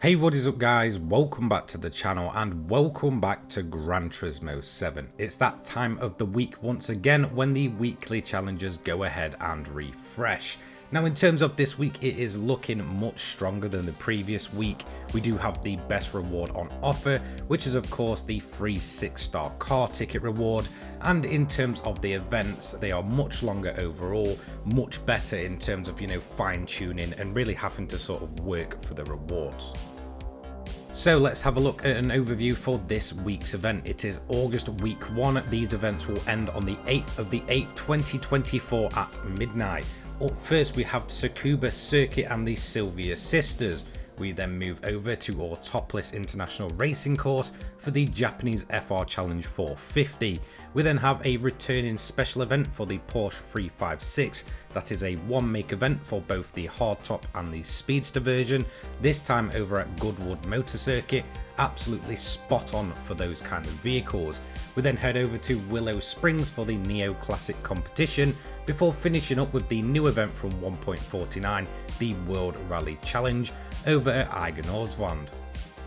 Hey, what is up guys, welcome back to the channel and welcome back to Gran Turismo 7. It's that time of the week once again when the weekly challenges go ahead and refresh. Now in terms of this week, it is looking much stronger than the previous week. We do have the best reward on offer, which is of course the free 6-star car ticket reward. And in terms of the events, they are much longer overall, much better in terms of, fine tuning and really having to sort of work for the rewards. So let's have a look at an overview for this week's event. It is August week 1. These events will end on the 8th of the 8th, 2024 at midnight. Up first we have Tsukuba circuit and the Silvia Sisters. We then move over to Autopolis International Racing Course for the Japanese FR Challenge 450. We then have a returning special event for the Porsche 356. That is a one-make event for both the hardtop and the speedster version, this time over at Goodwood Motor Circuit. Absolutely spot on for those kind of vehicles. We then head over to Willow Springs for the Neo Classic competition before finishing up with the new event from 1.49, the World Rally Challenge over at Eiger Nordwand.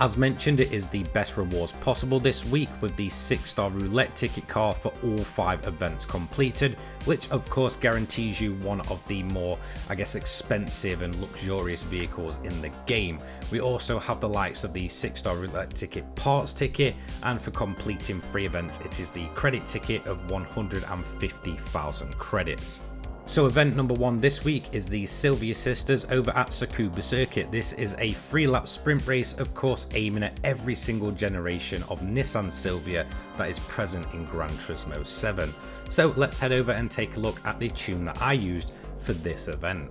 As mentioned, it is the best rewards possible this week with the 6-star roulette ticket car for all 5 events completed, which of course guarantees you one of the more, expensive and luxurious vehicles in the game. We also have the likes of the 6-star roulette ticket parts ticket, and for completing 3 events it is the credit ticket of 150,000 credits. So event number 1 this week is the Silvia Sisters over at Tsukuba circuit. This is a 3-lap sprint race, of course aiming at every single generation of Nissan Silvia that is present in Gran Turismo 7. So let's head over and take a look at the tune that I used for this event.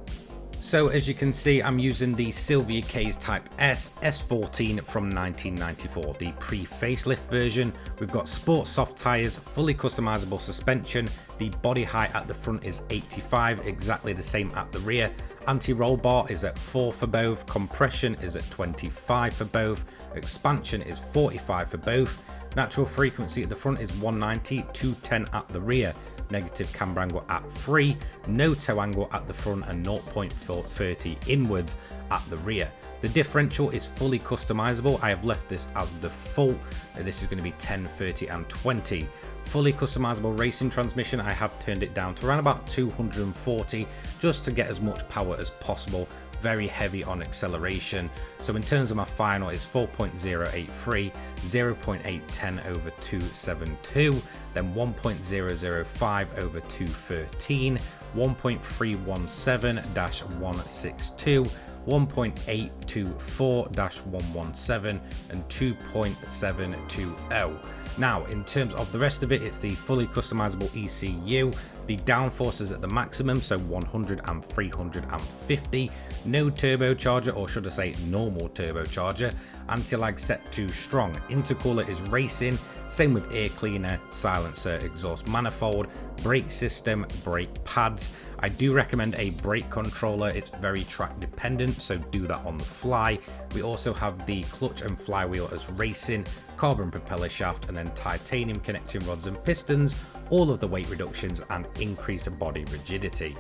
So as you can see, I'm using the Silvia K's Type S S14 from 1994, the pre-facelift version. We've got sport soft tyres, fully customizable suspension, the body height at the front is 85, exactly the same at the rear. Anti-roll bar is at 4 for both, compression is at 25 for both, expansion is 45 for both, natural frequency at the front is 190, 210 at the rear. Negative camber angle at 3, no toe angle at the front and 0.30 inwards at the rear. The differential is fully customizable. I have left this as default. This is going to be 10, 30 and 20. Fully customizable racing transmission, I have turned it down to around about 240 just to get as much power as possible. Very heavy on acceleration. So in terms of my final, it's 4.083, 0.810 over 272, then 1.005 over 213, 1.317-162, 1.824-117 and 2.720. Now in terms of the rest of it, it's the fully customizable ECU. The downforce is at the maximum, so 100 and 350. No turbocharger, or should I say normal turbocharger. Anti-lag set to strong. Intercooler is racing. Same with air cleaner, silencer, exhaust manifold, brake system, brake pads. I do recommend a brake controller. It's very track dependent, so do that on the fly. We also have the clutch and flywheel as racing, carbon propeller shaft, and then titanium connecting rods and pistons, all of the weight reductions and increased body rigidity.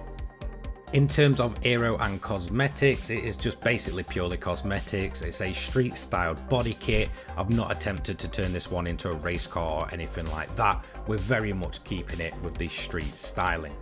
In terms of aero and cosmetics, it is just basically purely cosmetics. It's a street styled body kit. I've not attempted to turn this one into a race car or anything like that. We're very much keeping it with the street styling.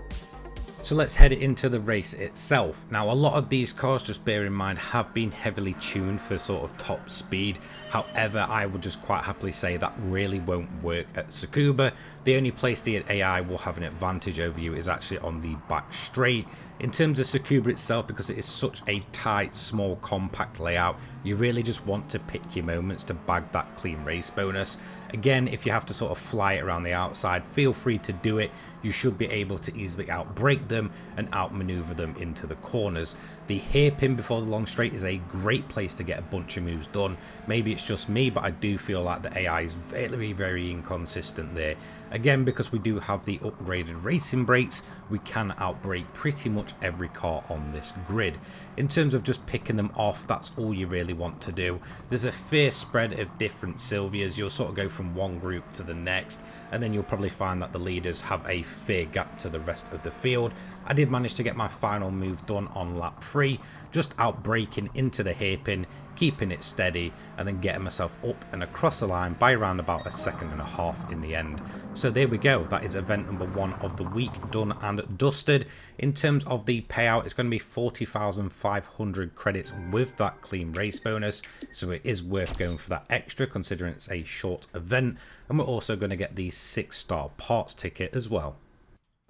So let's head into the race itself. Now a lot of these cars, just bear in mind, have been heavily tuned for sort of top speed. However, I would just quite happily say that really won't work at Tsukuba. The only place the AI will have an advantage over you is actually on the back straight. In terms of Tsukuba itself, because it is such a tight, small, compact layout, you really just want to pick your moments to bag that clean race bonus. Again, if you have to sort of fly it around the outside, feel free to do it. You should be able to easily outbrake them and outmaneuver them into the corners. The hairpin before the long straight is a great place to get a bunch of moves done. Maybe it's just me, but I do feel like the AI is very, very inconsistent there. Again, because we do have the upgraded racing brakes, we can outbrake pretty much every car on this grid. In terms of just picking them off, that's all you really want to do. There's a fair spread of different Silvias. You'll sort of go from one group to the next, and then you'll probably find that the leaders have a fair gap to the rest of the field. I did manage to get my final move done on lap free, just out braking into the hairpin, keeping it steady, and then getting myself up and across the line by around about a second and a half in the end. So there we go, that is event number 1 of the week done and dusted. In terms of the payout, it's going to be 40,500 credits with that clean race bonus, so it is worth going for that extra considering it's a short event, and we're also going to get the 6-star parts ticket as well.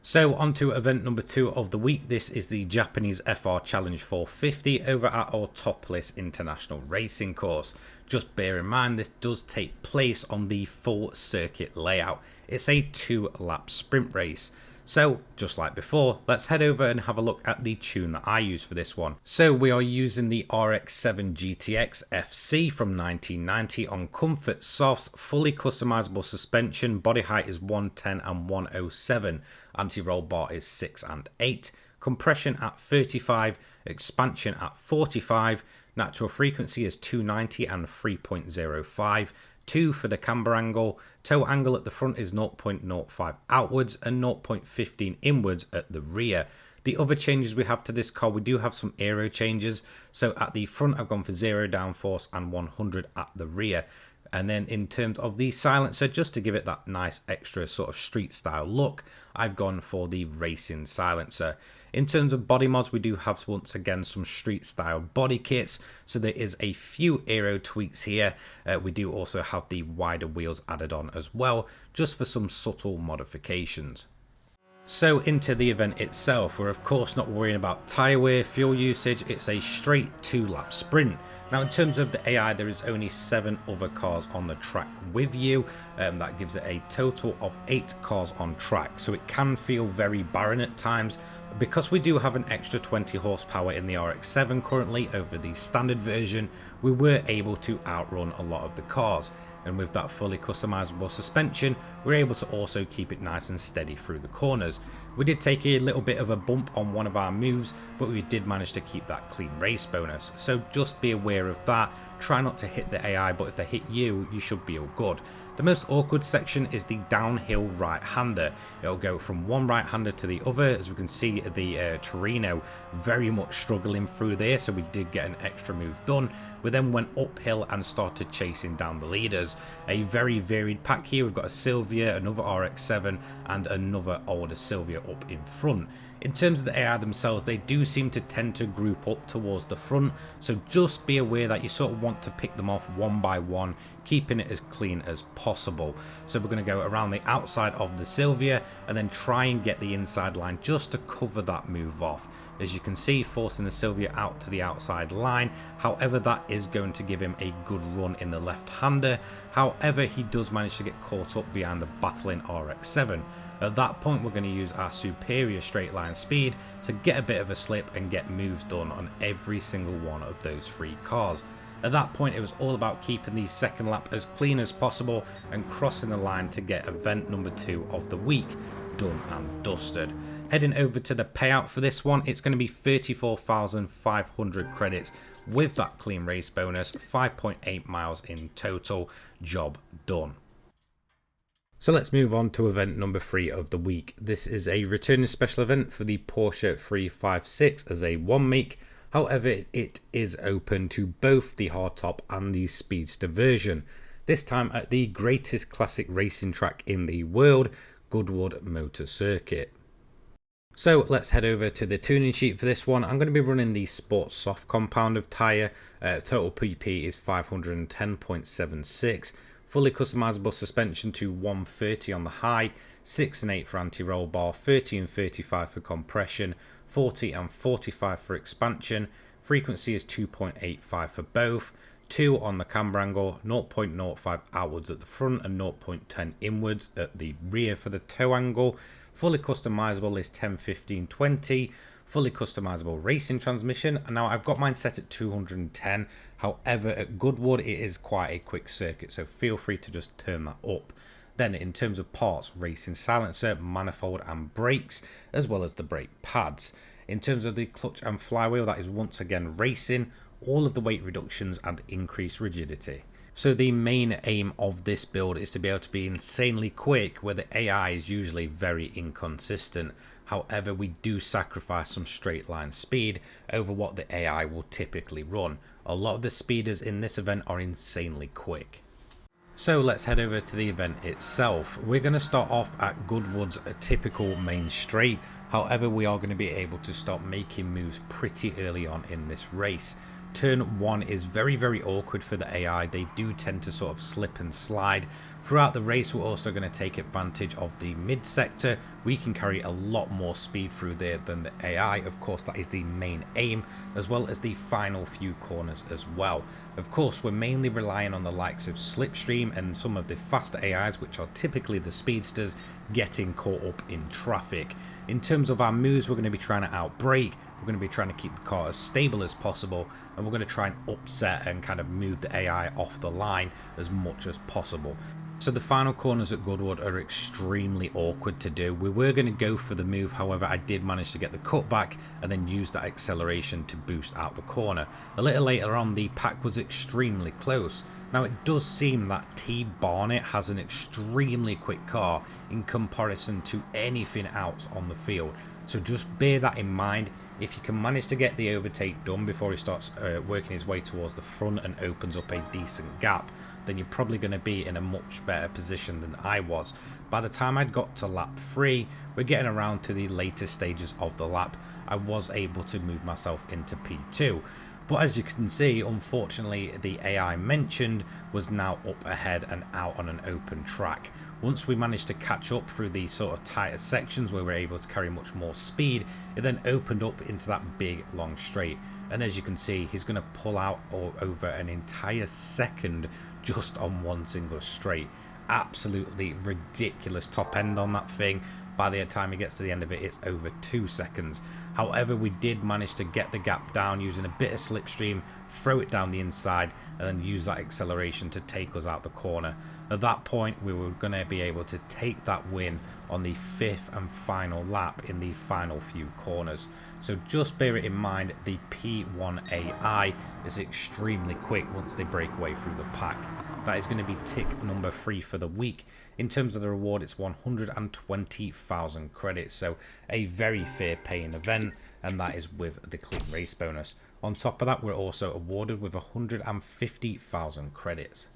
So on to event number 2 of the week. This is the Japanese FR Challenge 450 over at Autopolis International Racing Course. Just bear in mind this does take place on the full circuit layout. It's a 2-lap sprint race. So just like before, let's head over and have a look at the tune that I use for this one. So we are using the RX-7 GTX FC from 1990 on comfort softs, fully customizable suspension, body height is 110 and 107, anti-roll bar is 6 and 8, compression at 35, expansion at 45, natural frequency is 290 and 3.05, 2 for the camber angle, toe angle at the front is 0.05 outwards and 0.15 inwards at the rear. The other changes we have to this car, we do have some aero changes. So at the front I've gone for 0 downforce and 100 at the rear. And then in terms of the silencer, just to give it that nice extra sort of street style look, I've gone for the racing silencer. In terms of body mods, we do have once again some street style body kits. So there is a few aero tweaks here. We do also have the wider wheels added on as well, just for some subtle modifications. So into the event itself, we're of course not worrying about tyre wear, fuel usage, it's a straight 2-lap sprint. Now in terms of the AI, there is only 7 other cars on the track with you, that gives it a total of 8 cars on track, so it can feel very barren at times. Because we do have an extra 20 horsepower in the RX-7 currently over the standard version, we were able to outrun a lot of the cars, and with that fully customizable suspension, we're able to also keep it nice and steady through the corners. We did take a little bit of a bump on one of our moves, but we did manage to keep that clean race bonus, so just be aware of that. Try not to hit the AI, but if they hit you, you should be all good. The most awkward section is the downhill right-hander. It'll go from one right-hander to the other. As we can see, the Torino very much struggling through there, so we did get an extra move done. We then went uphill and started chasing down the leaders. A very varied pack here. We've got a Silvia, another RX-7, and another older Silvia up in front. In terms of the AI themselves, they do seem to tend to group up towards the front, so just be aware that you sort of want to pick them off one by one, keeping it as clean as possible. So we're going to go around the outside of the Silvia and then try and get the inside line just to cover that move off. As you can see, forcing the Silvia out to the outside line. However, that is going to give him a good run in the left-hander. However, he does manage to get caught up behind the battling RX-7. At that point, we're going to use our superior straight line speed to get a bit of a slip and get moves done on every single one of those 3 cars. At that point, it was all about keeping the second lap as clean as possible and crossing the line to get event number 2 of the week done and dusted. Heading over to the payout for this one, it's going to be 34,500 credits with that clean race bonus, 5.8 miles in total. Job done. So let's move on to event number 3 of the week. This is a returning special event for the Porsche 356 as a 1 make. However, it is open to both the hardtop and the speedster version. This time at the greatest classic racing track in the world, Goodwood Motor Circuit. So let's head over to the tuning sheet for this one. I'm going to be running the Sport Soft compound of tyre. Total PP is 510.76. Fully customizable suspension to 130 on the high, 6 and 8 for anti-roll bar, 30 and 35 for compression, 40 and 45 for expansion. Frequency is 2.85 for both. 2 on the camber angle, 0.05 outwards at the front and 0.10 inwards at the rear for the toe angle. Fully customizable is 10, 15, 20. Fully customizable racing transmission. And now I've got mine set at 210. However, at Goodwood it is quite a quick circuit, so feel free to just turn that up. Then in terms of parts, racing silencer, manifold and brakes, as well as the brake pads. In terms of the clutch and flywheel, that is once again racing, all of the weight reductions and increased rigidity. So the main aim of this build is to be able to be insanely quick, where the AI is usually very inconsistent. However, we do sacrifice some straight line speed over what the AI will typically run. A lot of the speeders in this event are insanely quick. So let's head over to the event itself. We're going to start off at Goodwood's typical main straight. However, we are going to be able to start making moves pretty early on in this race. Turn 1 is very awkward for the AI. They do tend to sort of slip and slide. Throughout the race, we're also going to take advantage of the mid sector. We can carry a lot more speed through there than the AI. Of course, that is the main aim, as well as the final few corners as well. Of course, we're mainly relying on the likes of Slipstream and some of the faster AIs, which are typically the speedsters, getting caught up in traffic. In terms of our moves, we're going to be trying to outbrake. We're going to be trying to keep the car as stable as possible, and we're going to try and upset and kind of move the AI off the line as much as possible. So the final corners at Goodwood are extremely awkward to do. We were going to go for the move, however I did manage to get the cutback and then use that acceleration to boost out the corner. A little later on, the pack was extremely close. Now it does seem that T Barnett has an extremely quick car in comparison to anything else on the field, so just bear that in mind. If you can manage to get the overtake done before he starts working his way towards the front and opens up a decent gap, then you're probably going to be in a much better position than I was. By the time I'd got to lap 3, we're getting around to the later stages of the lap, I was able to move myself into P2. But as you can see, unfortunately, the AI mentioned was now up ahead and out on an open track. Once we managed to catch up through the sort of tighter sections where we're able to carry much more speed, it then opened up into that big long straight. And as you can see, he's going to pull out over an entire second just on one single straight. Absolutely ridiculous top end on that thing. By the time he gets to the end of it, it's over 2 seconds. However, we did manage to get the gap down using a bit of slipstream, throw it down the inside, and then use that acceleration to take us out the corner. At that point, we were going to be able to take that win on the 5th and final lap in the final few corners. So just bear it in mind, the P1 AI is extremely quick once they break away through the pack. That is going to be tick number 3 for the week. In terms of the reward, it's 120,000 credits, so a very fair paying event, and that is with the clean race bonus. On top of that, we're also awarded with 150,000 credits.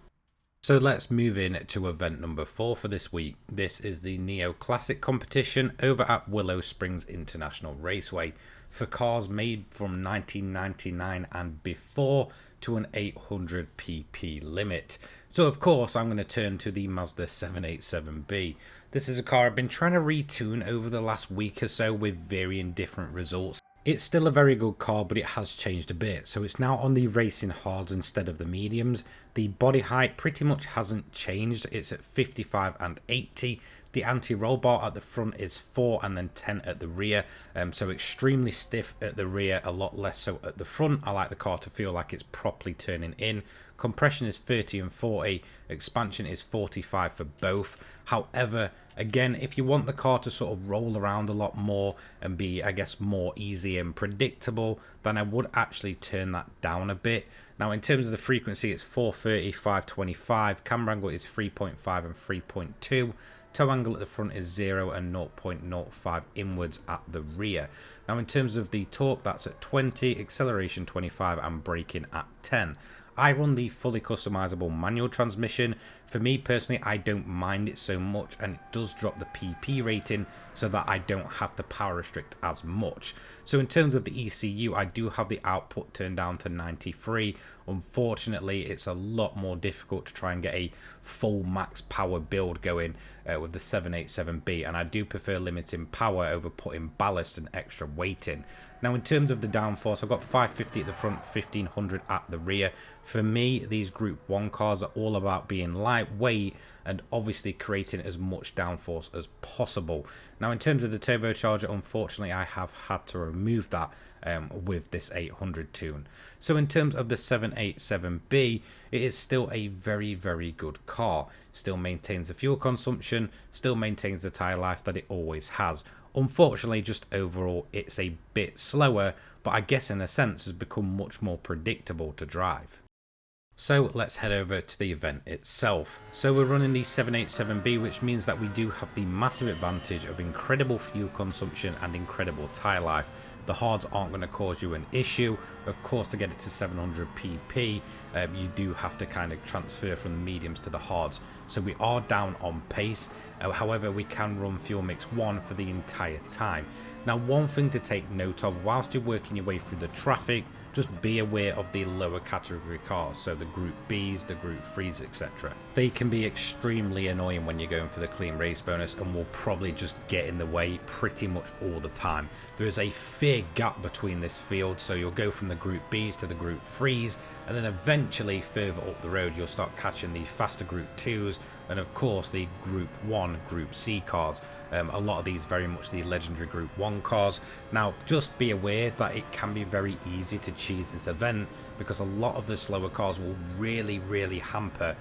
So let's move in to event number 4 for this week. This is the Neo Classic competition over at Willow Springs International Raceway for cars made from 1999 and before to an 800 pp limit. So of course I'm going to turn to the Mazda 787B. This is a car I've been trying to retune over the last week or so with varying different results. It's still a very good car, but it has changed a bit. So it's now on the racing hards instead of the mediums. The body height pretty much hasn't changed. It's at 55 and 80. The anti-roll bar at the front is 4 and then 10 at the rear. So extremely stiff at the rear, a lot less so at the front. I like the car to feel like it's properly turning in. Compression is 30 and 40. Expansion is 45 for both. However, again, if you want the car to sort of roll around a lot more and be, I guess, more easy and predictable, then I would actually turn that down a bit. Now, in terms of the frequency, it's 430, 525. Camber angle is 3.5 and 3.2. Toe angle at the front is 0 and 0.05 inwards at the rear. Now, in terms of the torque, that's at 20, acceleration 25, and braking at 10. I run the fully customizable manual transmission. For me personally, I don't mind it so much, and it does drop the PP rating so that I don't have to power restrict as much. So in terms of the ECU, I do have the output turned down to 93. Unfortunately, it's a lot more difficult to try and get a full max power build going with the 787B, and I do prefer limiting power over putting ballast and extra weight in. Now, in terms of the downforce, I've got 550 at the front, 1500 at the rear. For me, these Group 1 cars are all about being lightweight and obviously creating as much downforce as possible. Now, in terms of the turbocharger, unfortunately, I have had to remove that with this 800 tune. So in terms of the 787B, it is still a very, very good car. Still maintains the fuel consumption, still maintains the tyre life that it always has. Unfortunately, just overall, it's a bit slower, but I guess in a sense has become much more predictable to drive. So let's head over to the event itself. So we're running the 787B, which means that we do have the massive advantage of incredible fuel consumption and incredible tyre life. The hards aren't going to cause you an issue. Of course, to get it to 700 pp, you do have to kind of transfer from the mediums to the hards. So we are down on pace. However, we can run fuel mix 1 for the entire time. Now, one thing to take note of whilst you're working your way through the traffic, just be aware of the lower category cars, so the Group Bs, the Group 3s, etc. They can be extremely annoying when you're going for the clean race bonus and will probably just get in the way pretty much all the time. There is a fair gap between this field, so you'll go from the Group Bs to the Group 3s, and then eventually further up the road you'll start catching the faster Group 2s, and of course the Group 1, Group C cars. A lot of these very much the legendary Group 1 cars. Now just be aware that it can be very easy to cheese this event, because a lot of the slower cars will really hamper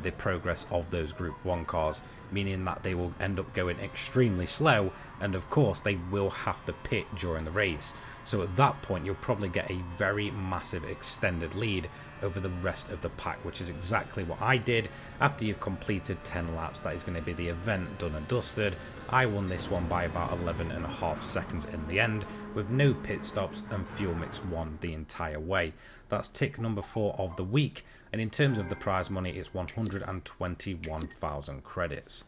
the progress of those Group 1 cars, meaning that they will end up going extremely slow, and of course they will have to pit during the race. So at that point you'll probably get a very massive extended lead over the rest of the pack, which is exactly what I did. After you've completed 10 laps, that is going to be the event done and dusted. I won this one by about 11.5 seconds in the end, with no pit stops and fuel mix 1 the entire way. That's tick number 4 of the week, and in terms of the prize money, it's 121,000 credits.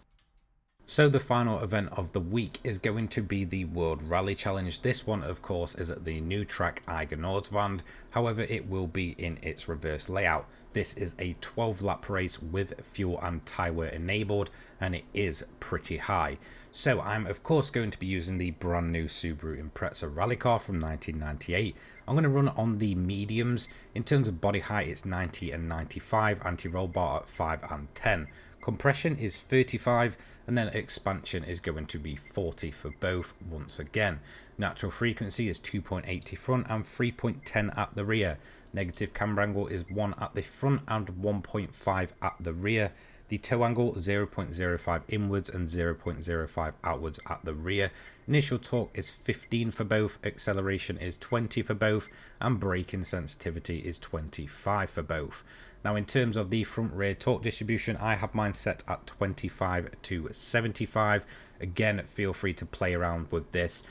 So the final event of the week is going to be the World Rally Challenge. This one of course is at the new track Eiger Nordwand, however it will be in its reverse layout. This is a 12 lap race with fuel and tyre wear enabled, and it is pretty high. So I'm of course going to be using the brand new Subaru Impreza rally car from 1998. I'm going to run on the mediums. In terms of body height, it's 90 and 95, anti-roll bar at 5 and 10. Compression is 35, and then expansion is going to be 40 for both once again. Natural frequency is 2.80 front and 3.10 at the rear. Negative camber angle is 1 at the front and 1.5 at the rear. The toe angle 0.05 inwards and 0.05 outwards at the rear. Initial torque is 15 for both, acceleration is 20 for both, and braking sensitivity is 25 for both. Now in terms of the front rear torque distribution, I have mine set at 25 to 75. Again, feel free to play around with this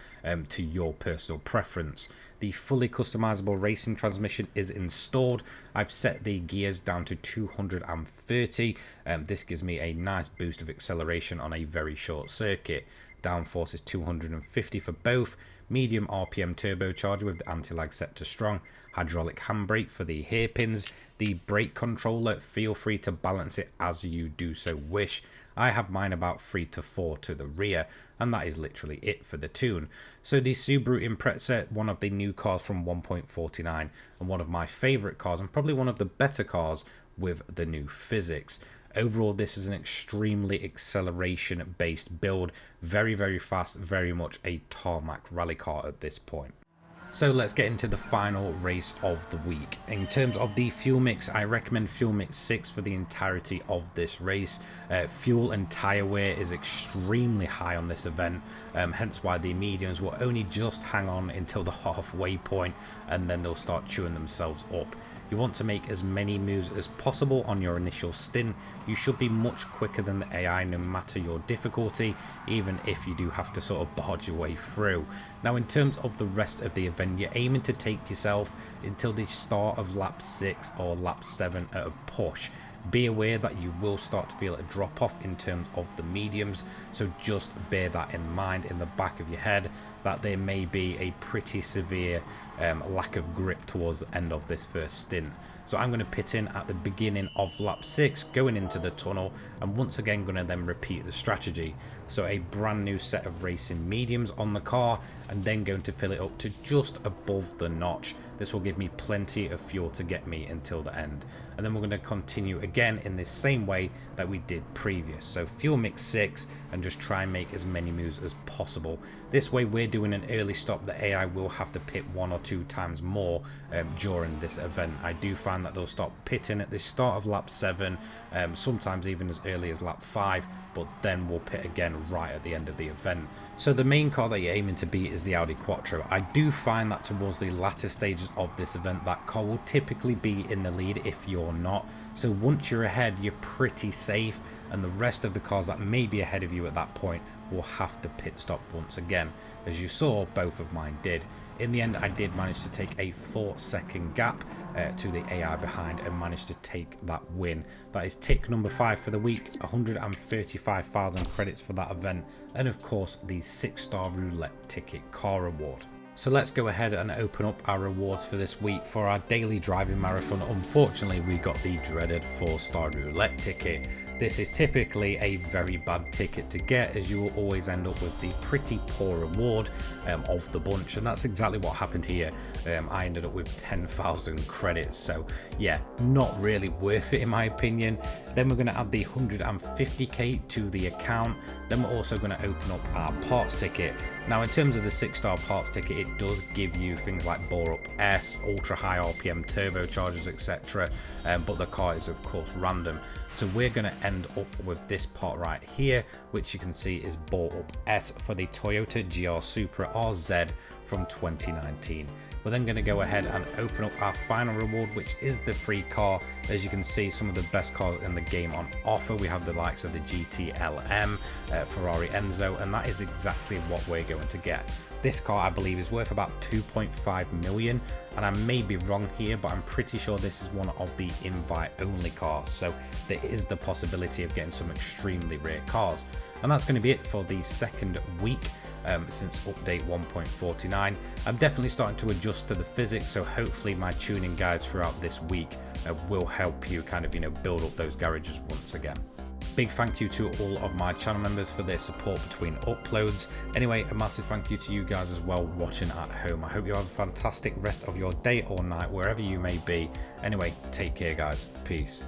to your personal preference. The fully customizable racing transmission is installed. I've set the gears down to 230. This gives me a nice boost of acceleration on a very short circuit. Downforce is 250 for both. Medium RPM turbocharger with the anti-lag set to strong. Hydraulic handbrake for the hairpins. The brake controller, feel free to balance it as you do so wish. I have mine about 3 to 4 to the rear, and that is literally it for the tune. So the Subaru Impreza, one of the new cars from 1.49, and one of my favourite cars, and probably one of the better cars with the new physics. Overall, this is an extremely acceleration based build, very fast, very much a tarmac rally car at this point. So let's get into the final race of the week. In terms of the fuel mix, I recommend fuel mix 6 for the entirety of this race. Fuel and tyre wear is extremely high on this event, hence why the mediums will only just hang on until the halfway point, and then they'll start chewing themselves up. You want to make as many moves as possible on your initial stint. You should be much quicker than the AI no matter your difficulty, even if you do have to sort of barge your way through. Now in terms of the rest of the event, you're aiming to take yourself until the start of lap 6 or lap 7 at a push. Be aware that you will start to feel a drop off in terms of the mediums, so just bear that in mind in the back of your head, that there may be a pretty severe lack of grip towards the end of this first stint. So I'm going to pit in at the beginning of lap 6, going into the tunnel, and once again going to then repeat the strategy. So a brand new set of racing mediums on the car, and then going to fill it up to just above the notch. This will give me plenty of fuel to get me until the end. And then we're going to continue again in the same way that we did previous. So fuel mix 6 and just try and make as many moves as possible. This way we're doing an early stop. The AI will have to pit 1 or 2 times more during this event. I do find that they'll stop pitting at the start of lap 7, sometimes even as early as lap 5, but then we'll pit again right at the end of the event. So the main car that you're aiming to beat is the Audi Quattro. I do find that towards the latter stages of this event, that car will typically be in the lead if you're not. So once you're ahead, you're pretty safe, and the rest of the cars that may be ahead of you at that point will have to pit stop once again. As you saw, both of mine did. In the end, I did manage to take a 4-second gap to the AI behind and managed to take that win. That is tick number 5 for the week, 135,000 credits for that event, and of course the 6-star roulette ticket car award. So let's go ahead and open up our rewards for this week. For our daily driving marathon, unfortunately we got the dreaded 4-star roulette ticket. This is typically a very bad ticket to get, as you will always end up with the pretty poor reward of the bunch, and that's exactly what happened here. I ended up with 10,000 credits, so yeah, not really worth it in my opinion. Then we're going to add the 150k to the account. Then we're also going to open up our parts ticket. Now in terms of the 6-star parts ticket, it does give you things like bore up S, ultra high RPM turbochargers, etc. But the car is of course random. So we're going to end up with this part right here, which you can see is bore up S for the Toyota GR Supra RZ from 2019. We're then going to go ahead and open up our final reward, which is the free car. As you can see, some of the best cars in the game on offer. We have the likes of the GT-LM, Ferrari Enzo, and that is exactly what we're going to get. This car, I believe, is worth about 2.5 million, and I may be wrong here, but I'm pretty sure this is one of the invite only cars, so there is the possibility of getting some extremely rare cars. And that's going to be it for the second week since update 1.49. I'm definitely starting to adjust to the physics, so hopefully my tuning guides throughout this week will help you kind of, build up those garages once again. Big thank you to all of my channel members for their support between uploads. Anyway, a massive thank you to you guys as well watching at home. I hope you have a fantastic rest of your day or night wherever you may be. Anyway, take care guys. Peace.